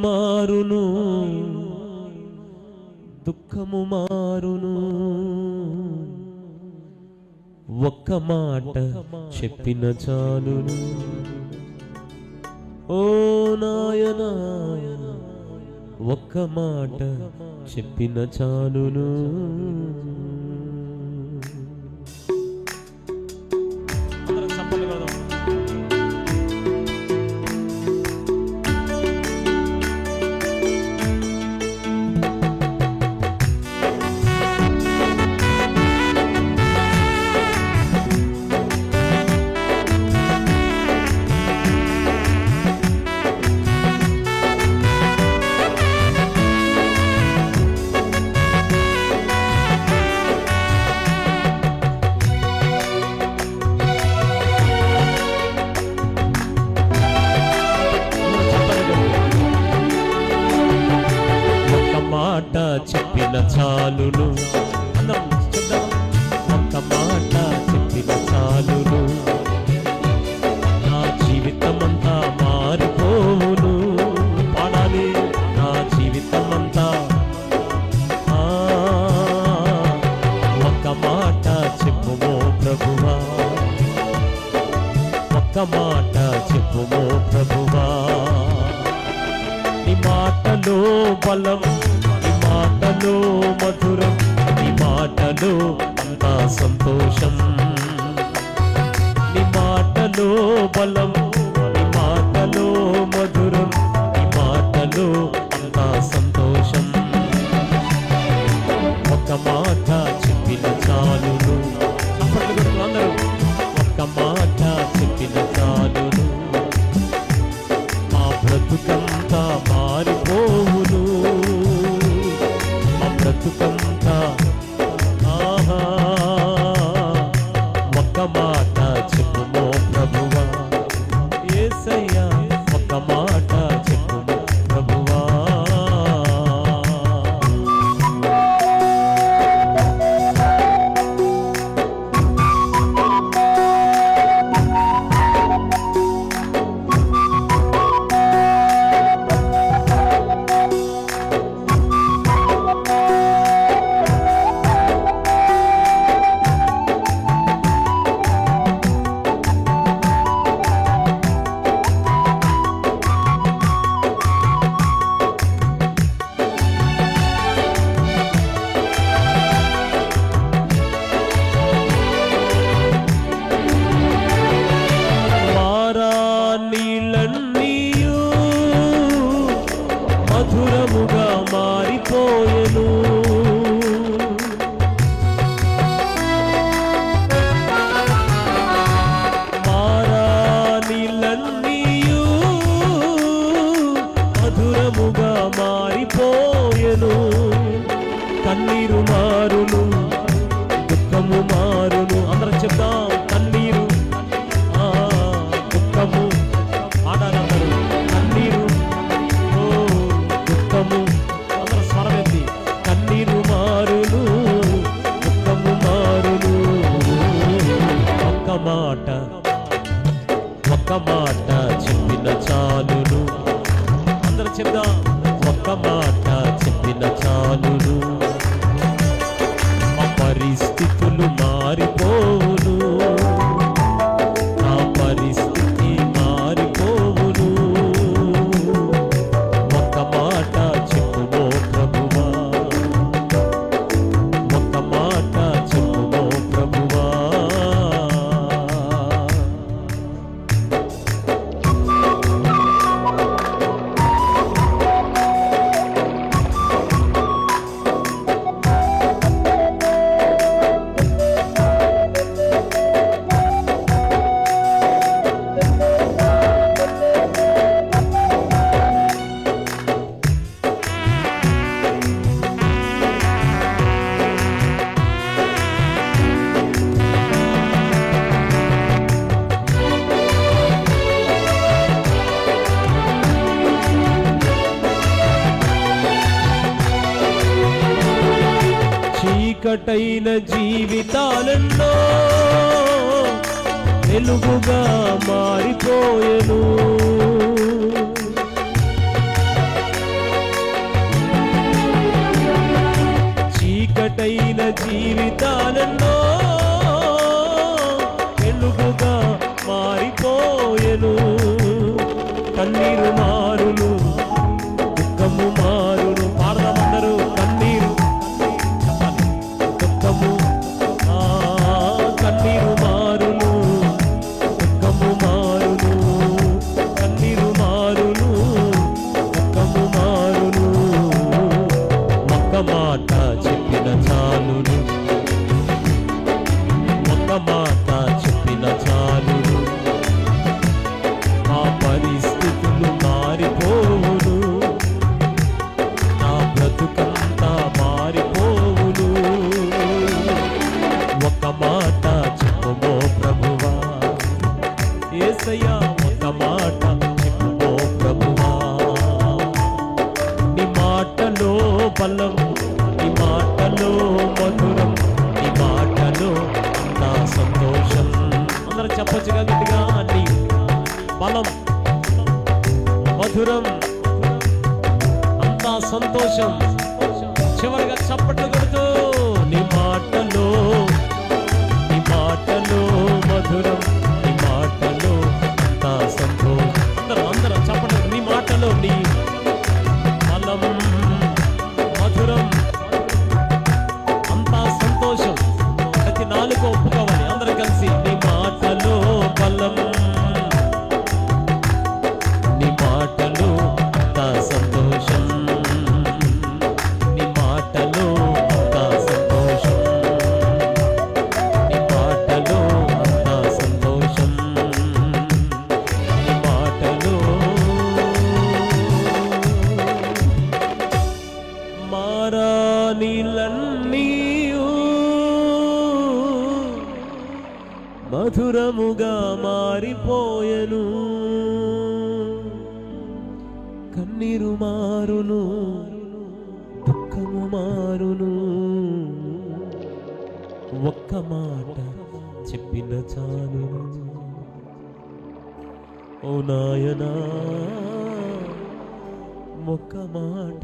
మారును, దుఃఖము మారును, ఒక్క మాట చెప్పిన చాలును. ఓ నాయనా ఒక్క మాట చెప్పిన చాలును. చెప్పిన చాలును, ఒక్క మాట చెప్పిన చాలును, నా జీవితమంతా మారిపోవును. పాడాలి, నా జీవితమంతా ఒక్క మాట చెప్పుమో ప్రభువా, ఒక్క మాట చెప్పుమో ప్రభువా. నీ మాటలో బలం, మాటలో మధురం, నీ మాటలో అంతా సంతోషం. నీ మాటలో బలం, నీ మాటలో మధురం, నీ మాటలో అంతా సంతోషం. ఒక్క మాట చెప్పిన చాలును, అప్పట్లో అందరూ ఒక్క మాట చెప్పిన చాలును, మా బ్రతుకంతా మారిపోవును, బ్రతుకంతా ఒక్క మాట చెప్పుమో ప్రభువా. యేసయ్యా ఒక్క మాట చెప్పుమో ప్రభువా. మధురముగా మారిపోయెను, మారానిలన్నీయు మధురముగా మారిపోయెను. కన్నీరు మారును, దుఃఖము మారును. అందరం చెప్దాం, కన్నీరు దుఃఖము. ఆడాలందరూ కన్నీరు దుఃఖము, అందరూ స్వరమెత్తి. కన్నీరు మారును, దుఃఖము మారును, ఒక్క మాట చెప్పిన చాలును. అందరూ చెప్దాం, ఒక్క మాట చెప్పిన చాలును, మా పరిస్థితులు మారిపోవును, నా పరిస్థితి మారిపోవును. ఒక్క మాట చెప్పుమో ప్రభువా, ఒక్క మాట చెప్పుమో ప్రభువా. చీకటైన జీవితాలలో వెలుగుగా మారిపోయెను. జీవితాలెన్నో వెలుగుగా మారిపోయెను. కన్నీరు మారును, దుఃఖము మారును. పాడదామందరూ కన్నీరు దుఃఖము కన్నీరు మారును, దుఃఖము మారును. కన్నీరు మారును, దుఃఖము మారును. ఒక్క మాట చెప్పిన చాలును, ఒక్క మాట చెప్పిన చాలును. మా పరిస్థితులు మారిపోవును, నా బ్రతుకంతా మారిపోవును. ఒక్క మాట చెప్పుమో ప్రభువా, యేసయ్యా ఒక్క మాట చెప్పుమో ప్రభువా. నీ మాటలో బలం, నీ మాటలో మధురం, నీ మాటలో నా సంతోషం. అందరూ చెప్పొచ్చుగా గట్టిగా, నీ బలం, మధురం, అంతా సంతోషం. చివరిగా చప్పట్లు కొడుతూ నీ మాటలో, నీ మాటలో మధురం, నీ మాటలో అంతా సంతోషం. అందరం చప్పట్లు. నీ మాటలో నీ బలం, మధురం, అంతా సంతోషం. ప్రతి నాలుగు ఒప్పుకోవాలి అందరూ కలిసి. నీ మాటలో బలం, నీ మాటలో అంతా సంతోషం, నీ మాటలో అంతా సంతోషం, నీ మాటలో అంతా సంతోషం, నీ మాటలో. మారానిలన్నీయు మధురముగా మారిపోయెను. కన్నీరు మారును, దుఃఖము మారును. ఒక్క మాట చెప్పిన చాలును. ఓ నాయనా ఒక్క మాట